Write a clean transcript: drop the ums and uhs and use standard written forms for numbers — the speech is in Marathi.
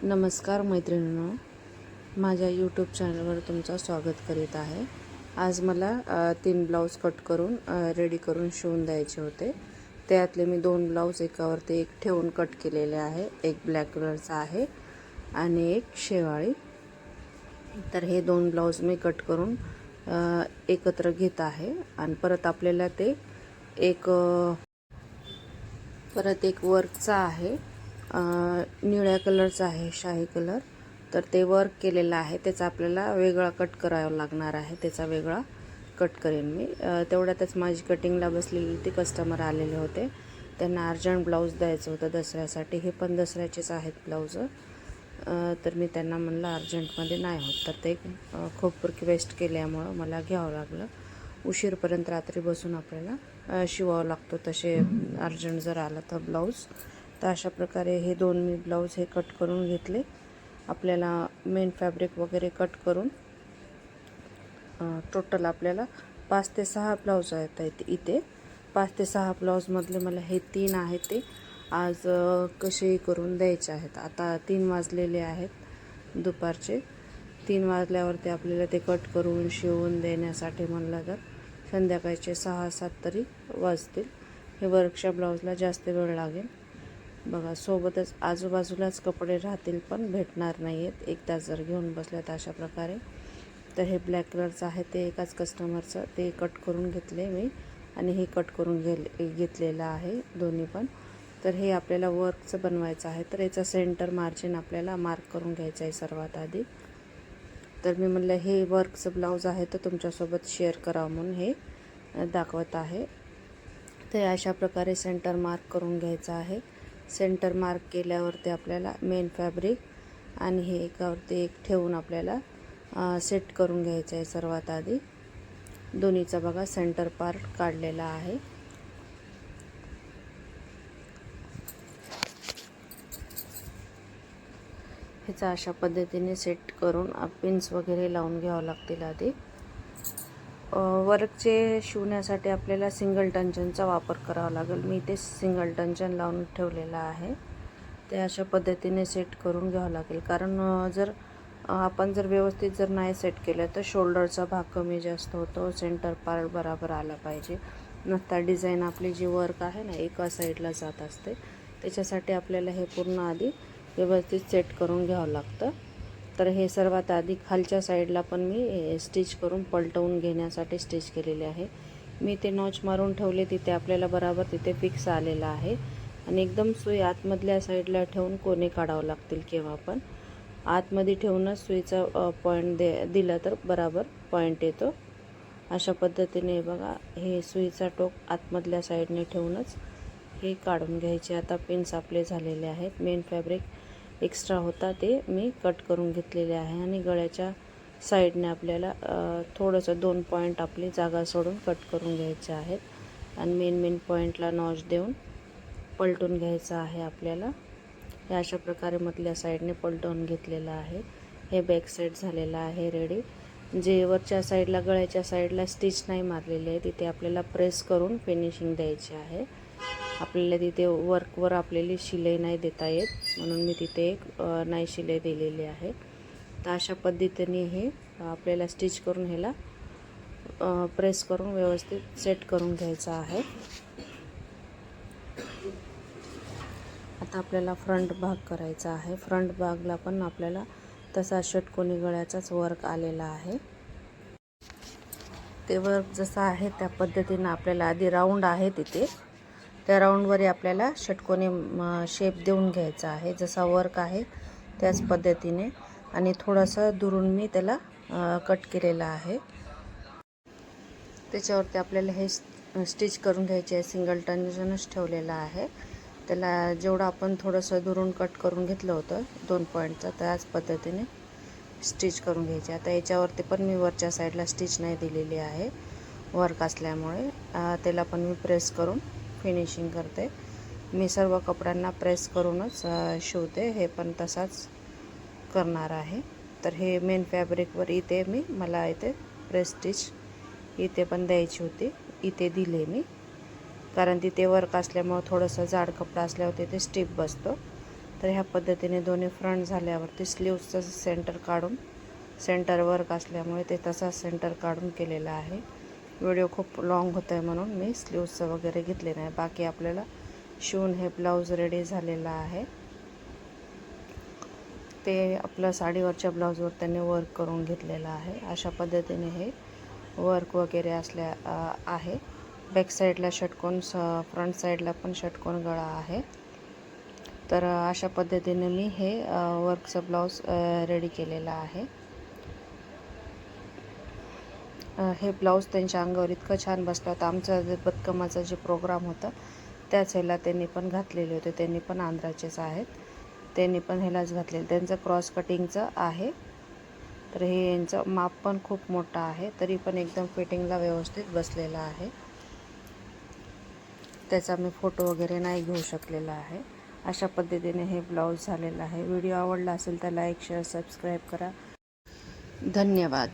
नमस्कार मैत्रिणींनो, माझ्या यूट्यूब चॅनलवर तुमचं स्वागत करीत आहे। आज मला 3 ब्लाऊज कट करून रेडी करून शिवून द्यायचे होते। त्यातले मी 2 ब्लाऊज एकावरती एक ठेवून कट केलेले आहे। एक ब्लॅक कलरचा आहे आणि एक शेवाळी। तर हे 2 ब्लाऊज मी कट करून एकत्र घेत आहे आणि परत आपल्याला ते एक वर्कचा आहे, निळ्या कलरचा आहे, शाही कलर। तर ते वर्क केलेलं आहे, त्याचा आपल्याला वेगळा कट करावा लागणार आहे। त्याचा वेगळा कट करेन मी। तेवढ्यातच माझी कटिंगला बसलेली ती कस्टमर आलेले होते, त्यांना अर्जंट ब्लाऊज द्यायचं होतं दसऱ्यासाठी। हे पण दसऱ्याचेच आहेत ब्लाऊज। तर मी त्यांना म्हणलं अर्जंटमध्ये नाही होत, तर ते खूप रिक्वेस्ट केल्यामुळं मला घ्यावं लागलं। उशीरपर्यंत रात्री बसून आपल्याला शिवावं लागतो तसे अर्जंट जर आला तर ब्लाऊज। तर अशा प्रकारे हे 2 मी ब्लाऊज हे कट करून घेतले। आपल्याला मेन फॅब्रिक वगैरे कट करून टोटल आपल्याला 5 ते 6 ब्लाऊज आहेत इथे। 5 ते 6 ब्लाऊजमधले मला हे 3 आहेत ते आज कसे करून द्यायचे आहेत। आता 3 वाजलेले आहेत दुपारचे। 3 वाजल्यावरती आपल्याला ते कट करून शिवून देण्यासाठी म्हणलं तर संध्याकाळचे 6-7 तरी वाजतील। हे वर्कच्या ब्लाऊजला जास्त वेळ लागेल बघा। सोबतच आजूबाजूलाच कपडे राहतील पण भेटणार नाही आहेत एकदा जर घेऊन बसल्यात अशा प्रकारे। तर हे ब्लॅक कलरचं आहे ते एकाच कस्टमरचं ते कट करून घेतले मी आणि हे कट करून घेतलेलं आहे दोन्ही पण। तर हे आपल्याला वर्कचं बनवायचं आहे, तर याचा सेंटर मार्जिन आपल्याला मार्क करून घ्यायचं आहे सर्वात आधी। तर मी म्हणलं हे वर्कचं ब्लाऊज आहे तर तुमच्यासोबत शेअर करावं म्हणून हे दाखवत आहे। तर अशा प्रकारे सेंटर मार्क करून घ्यायचं आहे। सेंटर मार्क केल्यावरती आपल्याला मेन फॅब्रिक आणि हे एकावरती एक ठेवून आपल्याला सेट करून घ्यायचं आहे सर्वात आधी। दोन्हीचा बघा सेंटर पार्ट काढलेला आहे। ह्याचा अशा पद्धतीने सेट करून पिन्स वगैरे लावून घ्यावं लागतील आधी। वर्कचे शिवण्यासाठी आपल्याला सिंगल टंचनचा वापर करावा लागेल। मी ते सिंगल टंचन लावून ठेवलेला आहे। ते अशा पद्धतीने सेट करून घ्यावं लागेल, कारण आपण जर व्यवस्थित जर नाही सेट केलं तर शोल्डरचा भाग कमी जास्त होतो, सेंटर पार्ट बरोबर आला पाहिजे। नंतर डिझाईन आपली जी वर्क आहे ना एका साईडला जात असते, त्याच्यासाठी आपल्याला हे पूर्ण आधी व्यवस्थित सेट करून घ्यावं लागतं। तर हे सर्वात आधी खालच्या साईडला पण मी स्टिच करून पलटवून घेण्यासाठी स्टिच केलेले आहे। मी ते नॉच मारून ठेवले, तिथे आपल्याला बरोबर तिथे फिक्स आलेला आहे आणि एकदम सुई आतमधल्या साईडला ठेवून कोणे काढावं लागतील केव्हा पण। आतमध्ये ठेवूनच सुईचा पॉईंट दिला तर बरोबर पॉईंट येतो। अशा पद्धतीने बघा हे सुईचा टोक आतमधल्या साईडने ठेवूनच हे काढून घ्यायचे। आता पिन्स आपले झालेले आहेत। मेन फॅब्रिक एक्स्ट्रा होता ते मी कट करून घेतलेले आहे आणि गळ्याच्या साईडने आपल्याला थोडंसं 2 पॉईंट आपली जागा सोडून कट करून घ्यायचे आहेत आणि मेन पॉईंटला नॉच देऊन पलटून घ्यायचं आहे आपल्याला। हे अशा प्रकारे मधल्या साईडने पलटवून घेतलेलं आहे। हे बॅक साईड झालेलं आहे रेडी। जे वरच्या साईडला गळ्याच्या साईडला स्टिच नाही मारलेले आहे तिथे आपल्याला प्रेस करून फिनिशिंग द्यायची आहे। आपल्याला तिथे वर्कवर आपल्याला शिलाई नाही देता येत, म्हणून मी तिथे एक नाही शिलाई दिलेली आहे। तर अशा पद्धतीने हे आपल्याला स्टिच करून ह्याला प्रेस करून व्यवस्थित सेट करून घ्यायचं आहे। आता आपल्याला फ्रंट भाग करायचा आहे। फ्रंट भागला पण आपल्याला तसा षटकोनी गळ्याचाच वर्क आलेला आहे। ते वर्क जसं आहे त्या पद्धतीने आपल्याला आधी राऊंड आहे तिथे त्या राऊंडवर आपल्याला षटकोनी शेप देऊन घ्यायचा आहे, जसा वर्क आहे त्याच पद्धतीने। आणि थोडंसं दुरून मी त्याला कट केलेला आहे। त्याच्यावरती आपल्याला हे स्टिच करून घ्यायचे आहे। सिंगल टंजनच ठेवलेला आहे त्याला। जेवढं आपण थोडंसं दुरून कट करून घेतलं होतं 2 पॉईंटचं, त्याच पद्धतीने स्टिच करून घ्यायचे। आता याच्यावरती पण मी वरच्या साईडला स्टिच नाही दिलेली आहे वर्क असल्यामुळे, त्याला पण मी प्रेस करून फिनिशिंग करते। मी सर्व कपड्यांना प्रेस करूनच शिवते, हे पण तसाच करणार आहे। तर हे मेन फॅब्रिकवर इथे मला इथे प्रेस स्टिच इथे पण द्यायची होती, इथे दिले मी, कारण तिथे वर्क असल्यामुळे थोडंसं जाड कपडा असल्यावर तिथे स्टिफ बसतो। तर ह्या पद्धतीने दोन्ही फ्रंट झाल्यावरती स्लीव्सचं सेंटर काढून, सेंटर वर्क असल्यामुळे ते तसा सेंटर काढून केलेला आहे. व्हिडिओ खूप लॉंग होत आहे म्हणून मी स्लीव्सचं वगैरे घेतले नाही. बाकी आपल्याला शिवून हे ब्लाऊज रेडी झालेला आहे. ते आपलं साडीवरच्या ब्लाऊजवर त्यांनी वर्क करून घेतलेलं आहे. अशा पद्धतीने हे वर्क वगैरे आहे. बॅक साईडला षटकोन, फ्रंट साईडला पण षटकोन गळा आहे. तर अशा पद्धतीने मी हे वर्कचं ब्लाऊज रेडी केलेलं आहे. हे ब्लाऊज त्यांच्या अंगावर इतकं छान बसलं होतं. आमचा जे बदकमाचा जे प्रोग्राम होता त्याच ह्याला त्यांनी पण घातलेले होते. त्यांनी पण आंध्राचेच आहेत. त्यांनी पण ह्यालाच घातलेलं. त्यांचं क्रॉस कटिंगचं आहे. तर हे यांचं माप पण खूप मोठं आहे, तरी पण एकदम फिटिंगला व्यवस्थित बसलेलं आहे. त्याचा मी फोटो वगैरे नाही घेऊ शकलेला आहे. अशा पद्धतीने हे ब्लाऊज झालेलं आहे. व्हिडिओ आवडला असेल तर लाईक, शेअर, सबस्क्राईब करा. धन्यवाद.